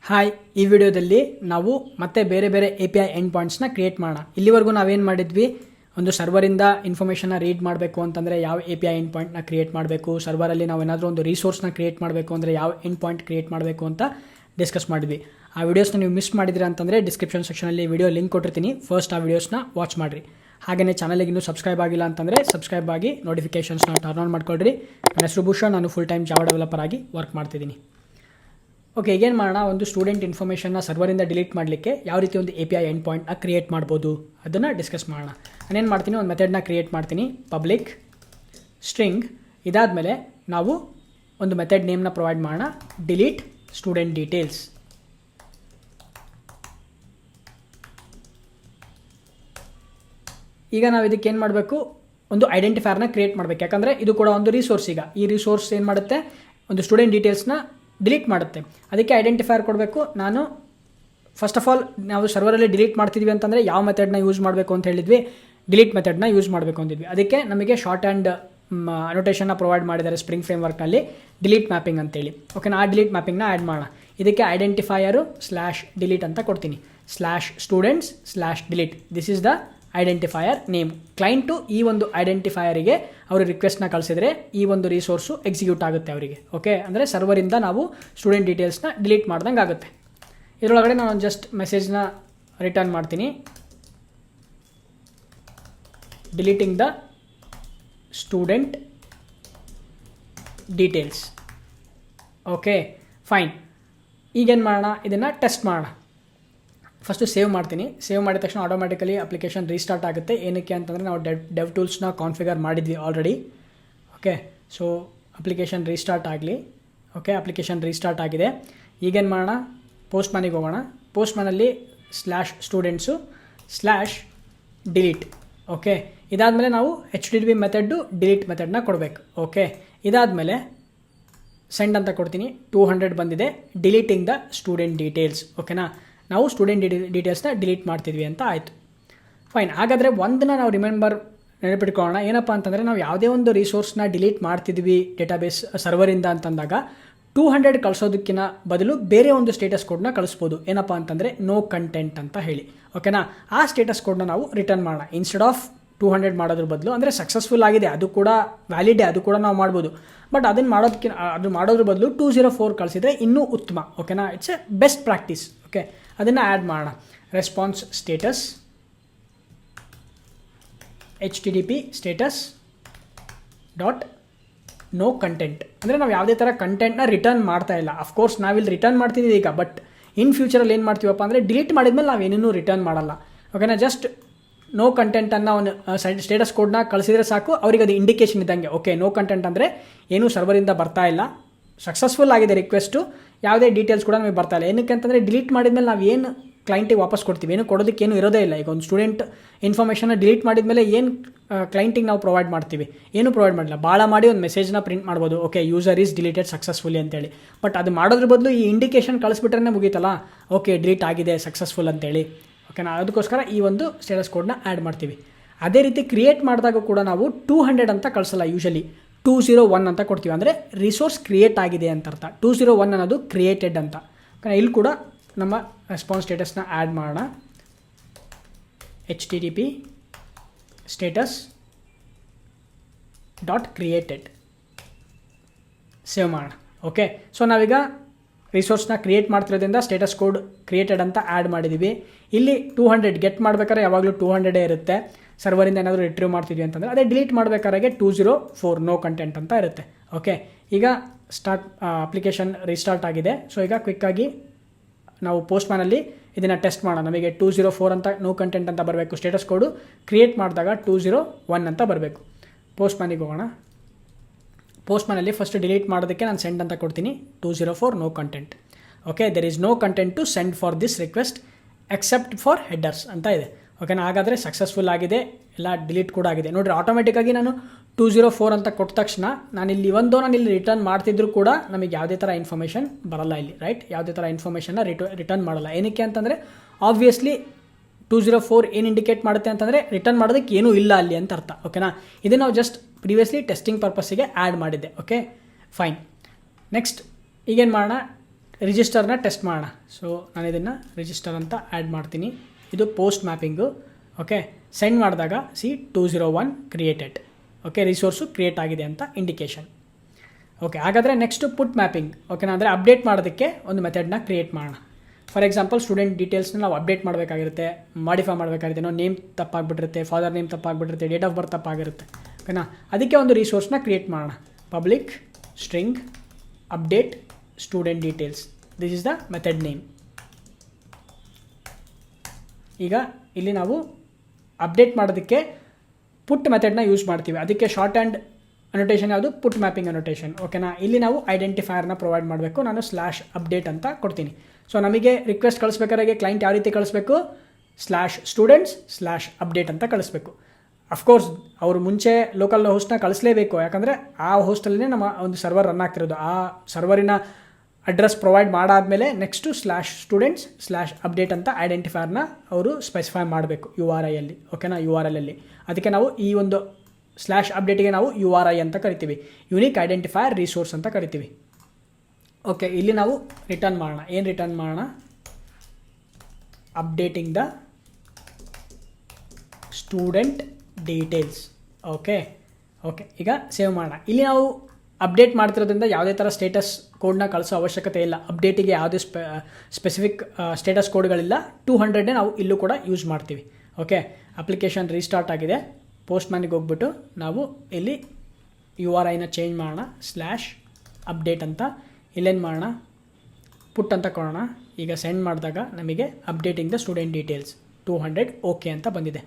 Hi, ಈ ವಿಡಿಯೋದಲ್ಲಿ ನಾವು ಮತ್ತೆ ಬೇರೆ ಬೇರೆ API ಎಂಡ್ ಪಾಯಿಂಟ್ಸ್ನ ಕ್ರಿಯೇಟ್ ಮಾಡೋಣ. ಇಲ್ಲಿವರೆಗೂ ನಾವೇನು ಮಾಡಿದ್ವಿ, ಒಂದು ಸರ್ವರಿಂದ ಇನ್ಫಾರ್ಮೇಷನ್ನ ರೀಡ್ ಮಾಡಬೇಕು ಅಂತಂದರೆ ಯಾವ API ಎಂಡ್ ಪಾಯಿಂಟ್ನ ಕ್ರಿಯೇಟ್ ಮಾಡಬೇಕು, ಸರ್ವರಲ್ಲಿ ನಾವು ಏನಾದರೂ ಒಂದು ರಿಸೋರ್ಸ್ನ ಕ್ರಿಯೇಟ್ ಮಾಡಬೇಕು ಅಂದರೆ ಯಾವ ಎಂಡ್ ಪಾಯಿಂಟ್ ಕ್ರಿಯೇಟ್ ಮಾಡಬೇಕು ಅಂತ ಡಿಸ್ಕಸ್ ಮಾಡಿದ್ವಿ. ಆ ವಿಡಿಯೋಸ್ನ ನೀವು ಮಿಸ್ ಮಾಡಿದ್ರಿ ಅಂತಂದರೆ ಡಿಸ್ಕ್ರಿಪ್ಷನ್ ಸೆಕ್ಷನಲ್ಲಿ ವಿಡಿಯೋ ಲಿಂಕ್ ಕೊಟ್ಟಿರ್ತೀನಿ. ಫಸ್ಟ್ ಆ ವಿಡಿಯೋಸ್ನ ವಾಚ್ ಮಾಡಿರಿ. ಹಾಗೆಯೇ ಚಾನಲಿಗೆ ಇನ್ನೂ ಸಬ್ಸ್ಕ್ರೈಬ್ ಆಗಿಲ್ಲ ಅಂತಂದರೆ ಸಬ್ಸ್ಕ್ರೈಬ್ ಆಗಿ ನೋಟಿಫಿಕೇಷನ್ಸ್ನ ಟರ್ನ್ ಆನ್ ಮಾಡ್ಕೊಳ್ರಿ. ನನ್ನ ಹೆಸರು ಭೂಷಣ್, ನಾನು ಫುಲ್ ಟೈಮ್ ಜಾವಾ ಡೆವಲಪರ್ ಆಗಿ ವರ್ಕ್ ಮಾಡ್ತಿದ್ದೀನಿ. ಓಕೆ, ಈಗೇನು ಮಾಡೋಣ, ಒಂದು ಸ್ಟೂಡೆಂಟ್ ಇನ್ಫಾರ್ಮೇಷನ್ನ ಸರ್ವರಿಂದ ಡಿಲೀಟ್ ಮಾಡಲಿಕ್ಕೆ ಯಾವ ರೀತಿ ಒಂದು API ಎಂಡ್ ಪಾಯಿಂಟ್ನ ಕ್ರಿಯೇಟ್ ಮಾಡ್ಬೋದು ಅದನ್ನು ಡಿಸ್ಕಸ್ ಮಾಡೋಣ. ನಾನೇನು ಮಾಡ್ತೀನಿ, ಒಂದು ಮೆಥಡ್ನ ಕ್ರಿಯೇಟ್ ಮಾಡ್ತೀನಿ, ಪಬ್ಲಿಕ್ ಸ್ಟ್ರಿಂಗ್. ಇದಾದಮೇಲೆ ನಾವು ಒಂದು ಮೆಥಡ್ ನೇಮ್ನ ಪ್ರೊವೈಡ್ ಮಾಡೋಣ, ಡಿಲೀಟ್ ಸ್ಟೂಡೆಂಟ್ ಡೀಟೇಲ್ಸ್. ಈಗ ನಾವು ಇದಕ್ಕೆ ಏನು ಮಾಡಬೇಕು, ಒಂದು ಐಡೆಂಟಿಫೈರ್ನ ಕ್ರಿಯೇಟ್ ಮಾಡಬೇಕು. ಯಾಕಂದರೆ ಇದು ಕೂಡ ಒಂದು ರಿಸೋರ್ಸ್. ಈಗ ಈ ರಿಸೋರ್ಸ್ ಏನು ಮಾಡುತ್ತೆ, ಒಂದು ಸ್ಟೂಡೆಂಟ್ ಡೀಟೇಲ್ಸ್ನ ಡಿಲೀಟ್ ಮಾಡುತ್ತೆ. ಅದಕ್ಕೆ ಐಡೆಂಟಿಫೈರ್ ಕೊಡಬೇಕು. ನಾನು ಫಸ್ಟ್ ಆಫ್ ಆಲ್ ನಾವು ಸರ್ವರಲ್ಲಿ ಡಿಲೀಟ್ ಮಾಡ್ತಿದ್ವಿ ಅಂತಂದರೆ ಯಾವ ಮೆಥಡ್ನ ಯೂಸ್ ಮಾಡಬೇಕು ಅಂತ ಹೇಳಿದ್ವಿ, ಡಿಲೀಟ್ ಮೆಥಡ್ನ ಯೂಸ್ ಮಾಡಬೇಕು ಅಂತಿದ್ವಿ. ಅದಕ್ಕೆ ನಮಗೆ ಶಾರ್ಟ್ ಆ್ಯಂಡ್ ಅನೋಟೇಷನ್ನ ಪ್ರೊವೈಡ್ ಮಾಡಿದ್ದಾರೆ ಸ್ಪ್ರಿಂಗ್ ಫ್ರೇಮ್ವರ್ಕ್ನಲ್ಲಿ, ಡಿಲೀಟ್ ಮ್ಯಾಪಿಂಗ್ ಅಂತೇಳಿ. ಓಕೆ, ಆ ಡಿಲೀಟ್ ಮ್ಯಾಪಿಂಗ್ನ ಆ್ಯಡ್ ಮಾಡೋಣ. ಇದಕ್ಕೆ ಐಡೆಂಟಿಫೈಯರು /delete ಅಂತ ಕೊಡ್ತೀನಿ, /students/delete. This is the identifier name. Client ಈ ಒಂದು ಐಡೆಂಟಿಫೈಯರಿಗೆ ಅವರು ರಿಕ್ವೆಸ್ಟ್ನ ಕಳಿಸಿದರೆ ಈ ಒಂದು ರಿಸೋರ್ಸು ಎಕ್ಸಿಕ್ಯೂಟ್ ಆಗುತ್ತೆ ಅವರಿಗೆ. ಓಕೆ, ಅಂದರೆ ಸರ್ವರಿಂದ ನಾವು ಸ್ಟೂಡೆಂಟ್ ಡೀಟೇಲ್ಸ್ನ ಡಿಲೀಟ್ ಮಾಡ್ದಂಗೆ ಆಗುತ್ತೆ. ಇದರೊಳಗಡೆ ನಾನು ಜಸ್ಟ್ ಮೆಸೇಜ್ನ ರಿಟರ್ನ್ ಮಾಡ್ತೀನಿ, deleting the student details. Okay, fine. ಈಗೇನು ಮಾಡೋಣ, ಇದನ್ನು ಟೆಸ್ಟ್ ಮಾಡೋಣ. ಫಸ್ಟು ಸೇವ್ ಮಾಡ್ತೀನಿ. ಸೇವ್ ಮಾಡಿದ ತಕ್ಷಣ ಆಟೋಮ್ಯಾಟಿಕಲಿ ಅಪ್ಲಿಕೇಶನ್ ರೀಸ್ಟಾರ್ಟ್ ಆಗುತ್ತೆ. ಏನಕ್ಕೆ ಅಂತಂದರೆ ನಾವು ಡೆವ್ ಟೂಲ್ಸ್ನ ಕಾನ್ಫಿಗರ್ ಮಾಡಿದ್ವಿ already. Okay, so application restart ಆಗಲಿ. ಓಕೆ, ಅಪ್ಲಿಕೇಶನ್ ರೀಸ್ಟಾರ್ಟ್ ಆಗಿದೆ. ಈಗೇನು ಮಾಡೋಣ, ಪೋಸ್ಟ್ ಮ್ಯಾನಿಗೆ ಹೋಗೋಣ. ಪೋಸ್ಟ್ ಮ್ಯಾನಲ್ಲಿ /students /delete. ಓಕೆ, ಇದಾದಮೇಲೆ ನಾವು HTTP ಮೆಥಡ್ಡು ಡಿಲೀಟ್ ಮೆಥಡ್ನ ಕೊಡಬೇಕು. ಓಕೆ, ಇದಾದಮೇಲೆ ಸೆಂಡ್ ಅಂತ ಕೊಡ್ತೀನಿ. 200 ಬಂದಿದೆ, ಡಿಲೀಟಿಂಗ್ ದ ಸ್ಟೂಡೆಂಟ್ ಡೀಟೇಲ್ಸ್. ಓಕೆನಾ, ನಾವು ಸ್ಟೂಡೆಂಟ್ ಡೀಟೇಲ್ಸ್ನ ಡಿಲೀಟ್ ಮಾಡ್ತಿದ್ವಿ ಅಂತ ಆಯಿತು. ಫೈನ್. ಹಾಗಾದರೆ ಒಂದನ್ನ ನಾವು ನೆನಪಿಟ್ಕೊಳ್ಳೋಣ. ಏನಪ್ಪ ಅಂತಂದರೆ, ನಾವು ಯಾವುದೇ ಒಂದು ರಿಸೋರ್ಸ್ನ ಡಿಲೀಟ್ ಮಾಡ್ತಿದ್ವಿ ಡೇಟಾಬೇಸ್ ಸರ್ವರಿಂದ ಅಂತಂದಾಗ 200 ಕಳಿಸೋದಕ್ಕಿಂತ ಬದಲು ಬೇರೆ ಒಂದು ಸ್ಟೇಟಸ್ ಕೋಡ್ನ ಕಳಿಸ್ಬೋದು. ಏನಪ್ಪ ಅಂತಂದರೆ ನೋ ಕಂಟೆಂಟ್ ಅಂತ ಹೇಳಿ. ಓಕೆನಾ, ಆ ಸ್ಟೇಟಸ್ ಕೋಡ್ನ ನಾವು ರಿಟರ್ನ್ ಮಾಡೋಣ. ಇನ್ಸ್ಟೆಡ್ ಆಫ್ 200 ಮಾಡೋದ್ರ ಬದಲು, ಅಂದರೆ ಸಕ್ಸಸ್ಫುಲ್ ಆಗಿದೆ, ಅದು ಕೂಡ ವ್ಯಾಲಿಡೇ, ಅದು ಕೂಡ ನಾವು ಮಾಡ್ಬೋದು. ಬಟ್ ಅದನ್ನು ಮಾಡೋದ್ರ ಬದಲು 204 ಕಳಿಸಿದರೆ ಇನ್ನೂ ಉತ್ತಮ. ಓಕೆನಾ, it's a best practice. Okay, ಅದನ್ನು ಆ್ಯಡ್ ಮಾಡೋಣ. Response status HTTP status dot no content. ಅಂದರೆ ನಾವು ಯಾವುದೇ ಥರ ಕಂಟೆಂಟ್ನ ರಿಟರ್ನ್ ಮಾಡ್ತಾ ಇಲ್ಲ. ಅಫ್ಕೋರ್ಸ್ ನಾವಿಲ್ಲಿ ರಿಟರ್ನ್ ಮಾಡ್ತಿದ್ದೀವಿ ಈಗ, ಬಟ್ ಇನ್ ಫ್ಯೂಚರಲ್ಲಿ ಏನು ಮಾಡ್ತೀವಪ್ಪ ಅಂದರೆ, ಡಿಲೀಟ್ ಮಾಡಿದ್ಮೇಲೆ ನಾವು ಏನೇನೂ ರಿಟರ್ನ್ ಮಾಡಲ್ಲ. ಓಕೆನಾ, ಜಸ್ಟ್ ನೋ ಕಂಟೆಂಟನ್ನು ಅವನು ಸ್ಟೇಟಸ್ ಕೋಡ್ನ ಕಳಿಸಿದರೆ ಸಾಕು, ಅವ್ರಿಗೆ ಅದು ಇಂಡಿಕೇಶನ್ ಇದ್ದಂಗೆ. ಓಕೆ, ನೋ ಕಂಟೆಂಟ್ ಅಂದರೆ ಏನೂ ಸರ್ವರಿಂದ ಬರ್ತಾ ಇಲ್ಲ, ಸಕ್ಸಸ್ಫುಲ್ ಆಗಿದೆ ರಿಕ್ವೆಸ್ಟು, ಯಾವುದೇ ಡೀಟೇಲ್ಸ್ ಕೂಡ ನಮಗೆ ಬರ್ತಾ ಇಲ್ಲ. ಏನಕ್ಕೆ ಅಂತಂದರೆ, ಡಿಲೀಟ್ ಮಾಡಿದ್ಮೇಲೆ ನಾವು ಏನು ಕ್ಲೈಂಟಿಗೆ ವಾಪಸ್ ಕೊಡ್ತೀವಿ, ಏನು ಕೊಡೋದಕ್ಕೆ ಏನು ಇರೋದೇ ಇಲ್ಲ. ಈಗ ಒಂದು ಸ್ಟೂಡೆಂಟ್ ಇನ್ಫಾರ್ಮೇಷನ್ನ ಡಿಲೀಟ್ ಮಾಡಿದ್ಮೇಲೆ ಏನು ಕ್ಲೈಂಟಿಗೆ ನಾವು ಪ್ರೊವೈಡ್ ಮಾಡ್ತೀವಿ, ಏನೂ ಪ್ರೊವೈಡ್ ಮಾಡಿಲ್ಲ. ಭಾಳ ಮಾಡಿ ಒಂದು ಮೆಸೇಜ್ನ ಪ್ರಿಂಟ್ ಮಾಡ್ಬೋದು, okay user is deleted successfully ಅಂತೇಳಿ. ಬಟ್ ಅದು ಮಾಡೋದ್ರ ಬದಲು ಈ ಇಂಡಿಕೇಶನ್ ಕಳಿಸ್ಬಿಟ್ರೆ ಮುಗೀತಲ್ಲ, ಓಕೆ ಡಿಲೀಟ್ ಆಗಿದೆ ಸಕ್ಸಸ್ಫುಲ್ ಅಂತೇಳಿ. ಓಕೆನಾ, ಅದಕ್ಕೋಸ್ಕರ ಈ ಒಂದು ಸ್ಟೇಟಸ್ ಕೋಡ್ನ ಆ್ಯಡ್ ಮಾಡ್ತೀವಿ. ಅದೇ ರೀತಿ ಕ್ರಿಯೇಟ್ ಮಾಡಿದಾಗ ಕೂಡ ನಾವು 200 ಅಂತ ಕಳಿಸಲ್ಲ, ಯೂಶಲಿ 201 ಅಂತ ಕೊಡ್ತೀವಿ. ಅಂದರೆ ರಿಸೋರ್ಸ್ ಕ್ರಿಯೇಟ್ ಆಗಿದೆ ಅಂತ ಅರ್ಥ. 201 ಅನ್ನೋದು ಕ್ರಿಯೇಟೆಡ್ ಅಂತ. ಇಲ್ಲಿ ಕೂಡ ನಮ್ಮ ರೆಸ್ಪಾನ್ಸ್ ಸ್ಟೇಟಸ್ನ ಆ್ಯಡ್ ಮಾಡೋಣ, HTTP status dot created. Save ಮಾಡೋಣ. ಓಕೆ, ಸೊ ನಾವೀಗ ರಿಸೋರ್ಸ್ನ ಕ್ರಿಯೇಟ್ ಮಾಡ್ತಿರೋದ್ರಿಂದ ಸ್ಟೇಟಸ್ ಕೋಡ್ ಕ್ರಿಯೇಟೆಡ್ ಅಂತ ಆ್ಯಡ್ ಮಾಡಿದ್ದೀವಿ. ಇಲ್ಲಿ 200 ಗೆಟ್ ಮಾಡ್ಬೇಕಾದ್ರೆ ಯಾವಾಗಲೂ 200 ಇರುತ್ತೆ. ಸರ್ವರಿಂದ ಏನಾದರೂ ರಿಟ್ರೀವ್ ಮಾಡ್ತಿದ್ವಿ ಅಂತಂದರೆ, ಅದೇ ಡಿಲೀಟ್ ಮಾಡಬೇಕಾದ್ರೆ 204 ನೋ ಕಂಟೆಂಟ್ ಅಂತ ಇರುತ್ತೆ. ಓಕೆ, ಈಗ ಅಪ್ಲಿಕೇಶನ್ ರೀಸ್ಟಾರ್ಟ್ ಆಗಿದೆ. ಸೊ ಈಗ ಕ್ವಿಕ್ಕಾಗಿ ನಾವು ಪೋಸ್ಟ್ ಮ್ಯಾನಲ್ಲಿ ಇದನ್ನು ಟೆಸ್ಟ್ ಮಾಡೋಣ. ನಮಗೆ 204 ಅಂತ ನೋ ಕಂಟೆಂಟ್ ಅಂತ ಬರಬೇಕು. ಸ್ಟೇಟಸ್ ಕೋಡು ಕ್ರಿಯೇಟ್ ಮಾಡಿದಾಗ 201 ಅಂತ ಬರಬೇಕು. ಪೋಸ್ಟ್ ಮ್ಯಾನಿಗೆ ಹೋಗೋಣ. ಪೋಸ್ಟ್ ಮ್ಯಾನಲ್ಲಿ ಫಸ್ಟ್ ಡಿಲೀಟ್ ಮಾಡೋದಕ್ಕೆ ನಾನು ಸೆಂಡ್ ಅಂತ ಕೊಡ್ತೀನಿ, 204 no content. Okay, there is no content to send for this request except for headers ಅಂತ ಇದೆ. ಓಕೆನಾ, ಹಾಗಾದರೆ ಸಕ್ಸಸ್ಫುಲ್ ಆಗಿದೆ, ಎಲ್ಲ ಡಿಲೀಟ್ ಕೂಡ ಆಗಿದೆ. ನೋಡಿರಿ, ಆಟೋಮೆಟಿಕ್ಕಾಗಿ ನಾನು 204 ಅಂತ ಕೊಟ್ಟ ತಕ್ಷಣ ನಾನು ಇಲ್ಲಿ ರಿಟರ್ನ್ ಮಾಡ್ತಿದ್ರು ಕೂಡ ನಮಗೆ ಯಾವುದೇ ಥರ ಇನ್ಫಾರ್ಮೇಷನ್ ಬರಲ್ಲ ಇಲ್ಲಿ, ರೈಟ್? ಯಾವುದೇ ಥರ ಇನ್ಫಾರ್ಮೇಷನ್ನ ರಿಟರ್ನ್ ಮಾಡಲ್ಲ. ಏನಕ್ಕೆ ಅಂತಂದರೆ, ಆಬ್ವಿಯಸ್ಲಿ 204 ಏನು ಇಂಡಿಕೇಟ್ ಮಾಡುತ್ತೆ ಅಂತಂದರೆ ರಿಟರ್ನ್ ಮಾಡೋದಕ್ಕೆ ಏನೂ ಇಲ್ಲ ಅಲ್ಲಿ ಅಂತ ಅರ್ಥ. ಓಕೆನಾ, ಇದು ನಾವು ಜಸ್ಟ್ ಪ್ರಿವಿಯಸ್ಲಿ ಟೆಸ್ಟಿಂಗ್ ಪರ್ಪಸ್ಸಿಗೆ ಆ್ಯಡ್ ಮಾಡಿದ್ದೆ. Okay, fine. ನೆಕ್ಸ್ಟ್ ಈಗೇನು ಮಾಡೋಣ, ರಿಜಿಸ್ಟರ್ನ ಟೆಸ್ಟ್ ಮಾಡೋಣ. ಸೊ ನಾನು ಇದನ್ನು ರಿಜಿಸ್ಟರ್ ಅಂತ ಆ್ಯಡ್ ಮಾಡ್ತೀನಿ. ಇದು ಪೋಸ್ಟ್ ಮ್ಯಾಪಿಂಗು. ಓಕೆ, ಸೆಂಡ್ ಮಾಡಿದಾಗ 201 ಕ್ರಿಯೇಟೆಡ್. ಓಕೆ, ರಿಸೋರ್ಸು ಕ್ರಿಯೇಟ್ ಆಗಿದೆ ಅಂತ ಇಂಡಿಕೇಶನ್. ಓಕೆ, ಹಾಗಾದರೆ ನೆಕ್ಸ್ಟು ಪುಟ್ ಮ್ಯಾಪಿಂಗ್. ಓಕೆನಾ, ಅಂದರೆ ಅಪ್ಡೇಟ್ ಮಾಡೋದಕ್ಕೆ ಒಂದು ಮೆಥಡ್ನ ಕ್ರಿಯೇಟ್ ಮಾಡೋಣ. ಫಾರ್ ಎಕ್ಸಾಂಪಲ್ ಸ್ಟೂಡೆಂಟ್ ಡೀಟೇಲ್ಸ್ನ ನಾವು ಅಪ್ಡೇಟ್ ಮಾಡಬೇಕಾಗಿರುತ್ತೆ, ಮಾಡಿಫೈ ಮಾಡಬೇಕಾಗಿರುತ್ತೆ. ನಾವು ನೇಮ್ ತಪ್ಪಾಗ್ಬಿಟ್ಟಿರುತ್ತೆ, ಫಾದರ್ ನೇಮ್ ತಪ್ಪಾಗ್ಬಿಟ್ಟಿರುತ್ತೆ, ಡೇಟ್ ಆಫ್ ಬರ್ತ್ ತಪ್ಪಾಗಿರುತ್ತೆ. ಓಕೆನಾ, ಅದಕ್ಕೆ ಒಂದು ರಿಸೋರ್ಸ್ನ ಕ್ರಿಯೇಟ್ ಮಾಡೋಣ. Public string update student details, this is the method name. ಈಗ ಇಲ್ಲಿ ನಾವು ಅಪ್ಡೇಟ್ ಮಾಡೋದಕ್ಕೆ ಪುಟ್ ಮೆಥಡ್ನ ಯೂಸ್ ಮಾಡ್ತೀವಿ. ಅದಕ್ಕೆ ಶಾರ್ಟ್ ಆ್ಯಂಡ್ ಅನೋಟೇಷನ್ ಯಾವುದು? ಪುಟ್ ಮ್ಯಾಪಿಂಗ್ ಅನೋಟೇಷನ್. ಓಕೆನಾ, ಇಲ್ಲಿ ನಾವು ಐಡೆಂಟಿಫೈಯರ್ನ ಪ್ರೊವೈಡ್ ಮಾಡಬೇಕು. ನಾನು /update ಅಂತ ಕೊಡ್ತೀನಿ. ಸೊ ನಮಗೆ ರಿಕ್ವೆಸ್ಟ್ ಕಳಿಸ್ಬೇಕಾದ್ರೆ ಕ್ಲೈಂಟ್ ಯಾವ ರೀತಿ ಕಳಿಸ್ಬೇಕು? /students/update ಅಂತ ಕಳಿಸ್ಬೇಕು. ಅಫ್ಕೋರ್ಸ್ ಅವರು ಮುಂಚೆ ಲೋಕಲ್ ಹೋಸ್ಟ್ನ ಕಳಿಸ್ಲೇಬೇಕು, ಯಾಕಂದರೆ ಆ ಹೋಸ್ಟಲ್ಲೇ ನಮ್ಮ ಒಂದು ಸರ್ವರ್ ರನ್ ಆಗ್ತಿರೋದು. ಆ ಸರ್ವರಿನ ಅಡ್ರೆಸ್ ಪ್ರೊವೈಡ್ ಮಾಡಾದಮೇಲೆ ನೆಕ್ಸ್ಟು /students/update ಅಂತ ಐಡೆಂಟಿಫೈಯರ್ನ ಅವರು ಸ್ಪೆಸಿಫೈ ಮಾಡಬೇಕು URI ಅಲ್ಲಿ. ಓಕೆನಾ, URL ಅಲ್ಲಿ. ಅದಕ್ಕೆ ನಾವು ಈ ಒಂದು /updateಗೆ ನಾವು URI ಅಂತ ಕರಿತೀವಿ, ಯುನಿಕ್ ಐಡೆಂಟಿಫೈಯರ್ ರಿಸೋರ್ಸ್ ಅಂತ ಕರಿತೀವಿ. ಓಕೆ, ಇಲ್ಲಿ ನಾವು ರಿಟರ್ನ್ ಮಾಡೋಣ. ಏನು ರಿಟರ್ನ್ ಮಾಡೋಣ? Updating the student details. Okay, ಈಗ ಸೇವ್ ಮಾಡೋಣ. ಇಲ್ಲಿ ನಾವು ಅಪ್ಡೇಟ್ ಮಾಡ್ತಿರೋದ್ರಿಂದ ಯಾವುದೇ ಥರ ಸ್ಟೇಟಸ್ ಕೋಡ್ನ ಕಳಿಸೋ ಅವಶ್ಯಕತೆ ಇಲ್ಲ. ಅಪ್ಡೇಟಿಗೆ ಯಾವುದೇ ಸ್ಪೆಸಿಫಿಕ್ ಸ್ಟೇಟಸ್ ಕೋಡ್ಗಳಿಲ್ಲ. 200 ನಾವು ಇಲ್ಲೂ ಕೂಡ ಯೂಸ್ ಮಾಡ್ತೀವಿ. ಓಕೆ, ಅಪ್ಲಿಕೇಶನ್ ರೀಸ್ಟಾರ್ಟ್ ಆಗಿದೆ. ಪೋಸ್ಟ್ ಮ್ಯಾನಿಗೆ ಹೋಗ್ಬಿಟ್ಟು ನಾವು ಇಲ್ಲಿ URIನ ಚೇಂಜ್ ಮಾಡೋಣ, /update ಅಂತ. ಇಲ್ಲೇನು ಮಾಡೋಣ? ಪುಟ್ ಅಂತ ಕೊಡೋಣ. ಈಗ ಸೆಂಡ್ ಮಾಡಿದಾಗ ನಮಗೆ updating the student details 200 okay ಅಂತ ಬಂದಿದೆ.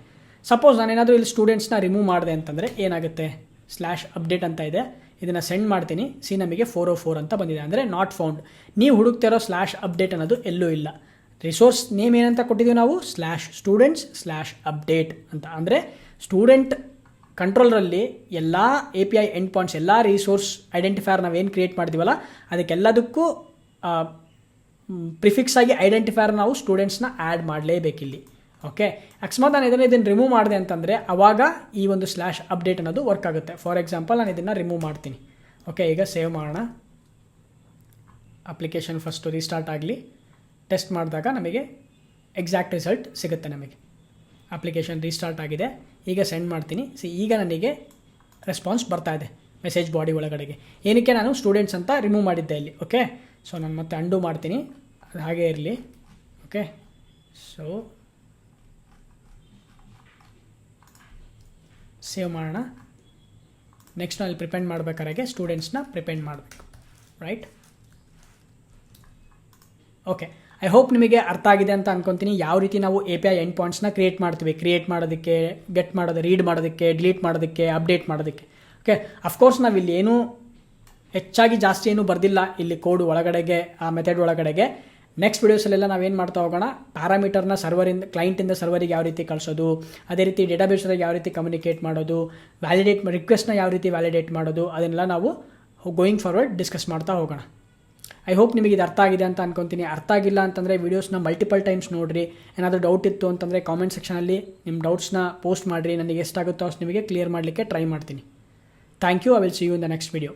ಸಪೋಸ್ ನಾನೇನಾದರೂ ಇಲ್ಲಿ ಸ್ಟೂಡೆಂಟ್ಸ್ನ ರಿಮೂವ್ ಮಾಡಿದೆ ಅಂತಂದರೆ ಏನಾಗುತ್ತೆ? /update ಅಂತ ಇದೆ, ಇದನ್ನು ಸೆಂಡ್ ಮಾಡ್ತೀನಿ. ನಮಗೆ 404 ಅಂತ ಬಂದಿದೆ, ಅಂದರೆ ನಾಟ್ ಫೌಂಡ್. ನೀವು ಹುಡುಕ್ತಿರೋ /update ಅನ್ನೋದು ಎಲ್ಲೂ ಇಲ್ಲ. ರಿಸೋರ್ಸ್ ನೇಮ್ ಏನಂತ ಕೊಟ್ಟಿದ್ದೀವಿ ನಾವು? /students/update ಅಂತ. ಅಂದರೆ ಸ್ಟೂಡೆಂಟ್ ಕಂಟ್ರೋಲರಲ್ಲಿ ಎಲ್ಲ API ಎಂಡ್ ಪಾಯಿಂಟ್ಸ್, ಎಲ್ಲ ರಿಸೋರ್ಸ್ ಐಡೆಂಟಿಫೈಯರ್ ನಾವೇನು ಕ್ರಿಯೇಟ್ ಮಾಡಿದ್ದೀವಲ್ಲ ಅದಕ್ಕೆಲ್ಲದಕ್ಕೂ ಪ್ರಿಫಿಕ್ಸ್ ಆಗಿ ಐಡೆಂಟಿಫೈಯರ್ ನಾವು ಸ್ಟೂಡೆಂಟ್ಸ್ನ ಆ್ಯಡ್ ಮಾಡಲೇಬೇಕಿಲ್ಲಿ. ಓಕೆ, ಅಕಸ್ಮಾತ್ ನಾನು ಇದನ್ನು ರಿಮೂವ್ ಮಾಡಿದೆ ಅಂತಂದರೆ ಆವಾಗ ಈ ಒಂದು /update ಅನ್ನೋದು ವರ್ಕ್ ಆಗುತ್ತೆ. ಫಾರ್ ಎಕ್ಸಾಂಪಲ್ ನಾನು ಇದನ್ನು ರಿಮೂವ್ ಮಾಡ್ತೀನಿ. ಓಕೆ, ಈಗ ಸೇವ್ ಮಾಡೋಣ. ಅಪ್ಲಿಕೇಶನ್ ಫಸ್ಟು ರೀಸ್ಟಾರ್ಟ್ ಆಗಲಿ. ಟೆಸ್ಟ್ ಮಾಡಿದಾಗ ನಮಗೆ ಎಕ್ಸಾಕ್ಟ್ ರಿಸಲ್ಟ್ ಸಿಗುತ್ತೆ. ನಮಗೆ ಅಪ್ಲಿಕೇಶನ್ ರೀಸ್ಟಾರ್ಟ್ ಆಗಿದೆ. ಈಗ ಸೆಂಡ್ ಮಾಡ್ತೀನಿ. ಈಗ ನನಗೆ ರೆಸ್ಪಾನ್ಸ್ ಬರ್ತಾ ಇದೆ ಮೆಸೇಜ್ ಬಾಡಿ ಒಳಗಡೆಗೆ. ಏನಕ್ಕೆ? ನಾನು ಸ್ಟೂಡೆಂಟ್ಸ್ ಅಂತ ರಿಮೂವ್ ಮಾಡಿದ್ದೆ ಇಲ್ಲಿ. ಓಕೆ, ಸೊ ನಾನು ಮತ್ತೆ ಅಂಡು ಮಾಡ್ತೀನಿ, ಅದು ಹಾಗೇ ಇರಲಿ. ಓಕೆ, ಸೊ ಸೇವ್ ಮಾಡೋಣ. ನೆಕ್ಸ್ಟ್ ನಾನು ಪ್ರಿಪೇಂಡ್ ಮಾಡಬೇಕಾದ್ರೆ ಸ್ಟೂಡೆಂಟ್ಸ್ನ ಪ್ರಿಪೇಂಡ್ ಮಾಡಬೇಕು, ರೈಟ್? ಓಕೆ, ಐ ಹೋಪ್ ನಿಮಗೆ ಅರ್ಥ ಆಗಿದೆ ಅಂತ ಅನ್ಕೊತೀನಿ. ಯಾವ ರೀತಿ ನಾವು API ಎಂಡ್ ಪಾಯಿಂಟ್ಸ್ನ ಕ್ರಿಯೇಟ್ ಮಾಡ್ತೀವಿ, ಕ್ರಿಯೇಟ್ ಮಾಡೋದಕ್ಕೆ, ರೀಡ್ ಮಾಡೋದಕ್ಕೆ, ಡಿಲೀಟ್ ಮಾಡೋದಕ್ಕೆ, ಅಪ್ಡೇಟ್ ಮಾಡೋದಕ್ಕೆ. ಓಕೆ, ಅಫ್ಕೋರ್ಸ್ ನಾವು ಇಲ್ಲಿ ಏನೂ ಹೆಚ್ಚಾಗಿ ಜಾಸ್ತಿ ಏನೂ ಬರ್ದಿಲ್ಲ ಇಲ್ಲಿ ಕೋಡ್ ಒಳಗಡೆಗೆ, ಆ ಮೆಥಡ್ ಒಳಗಡೆಗೆ. ನೆಕ್ಸ್ಟ್ ವೀಡಿಯೋಸಲ್ಲೆಲ್ಲ ನಾವೇನು ಮಾಡ್ತಾ ಹೋಗೋಣ? ಪ್ಯಾರಾಮೀಟರ್ನ ಕ್ಲೈಂಟಿಂದ ಸರ್ವರಿಗೆ ಯಾವ ರೀತಿ ಕಳಿಸೋದು, ಅದೇ ರೀತಿ ಡೇಟಾಬೇಸ್ಗೆ ಯಾವ ರೀತಿ ಕಮ್ಯುನಿಕೇಟ್ ಮಾಡೋದು, ರಿಕ್ವೆಸ್ಟ್ನ ಯಾವ ರೀತಿ ವ್ಯಾಲಿಡೇಟ್ ಮಾಡೋದು, ಅದನ್ನೆಲ್ಲ ನಾವು ಗೋಯಿಂಗ್ ಫಾರ್ವರ್ಡ್ ಡಿಸ್ಕಸ್ ಮಾಡ್ತಾ ಹೋಗೋಣ. ಐ ಹೋಪ್ ನಿಮಗೆ ಇದು ಅರ್ಥ ಆಗಿದೆ ಅಂತ ಅನ್ಕೊತೀನಿ. ಅರ್ಥ ಆಗಿಲ್ಲ ಅಂತಂದರೆ ವೀಡಿಯೋಸ್ನ ಮಲ್ಟಿಪಲ್ ಟೈಮ್ಸ್ ನೋಡಿರಿ. ಏನಾದರೂ ಡೌಟ್ ಇತ್ತು ಅಂತಂದರೆ ಕಾಮೆಂಟ್ ಸೆಕ್ಷನಲ್ಲಿ ನಿಮ್ಮ ಡೌಟ್ಸ್ನ ಪೋಸ್ಟ್ ಮಾಡಿರಿ. ನನಗೆ ಎಷ್ಟಾಗುತ್ತೋ ಅಷ್ಟು ನಿಮಗೆ ಕ್ಲಿಯರ್ ಮಾಡಲಿಕ್ಕೆ ಟ್ರೈ ಮಾಡ್ತೀನಿ. Thank you. I will see you in the next video.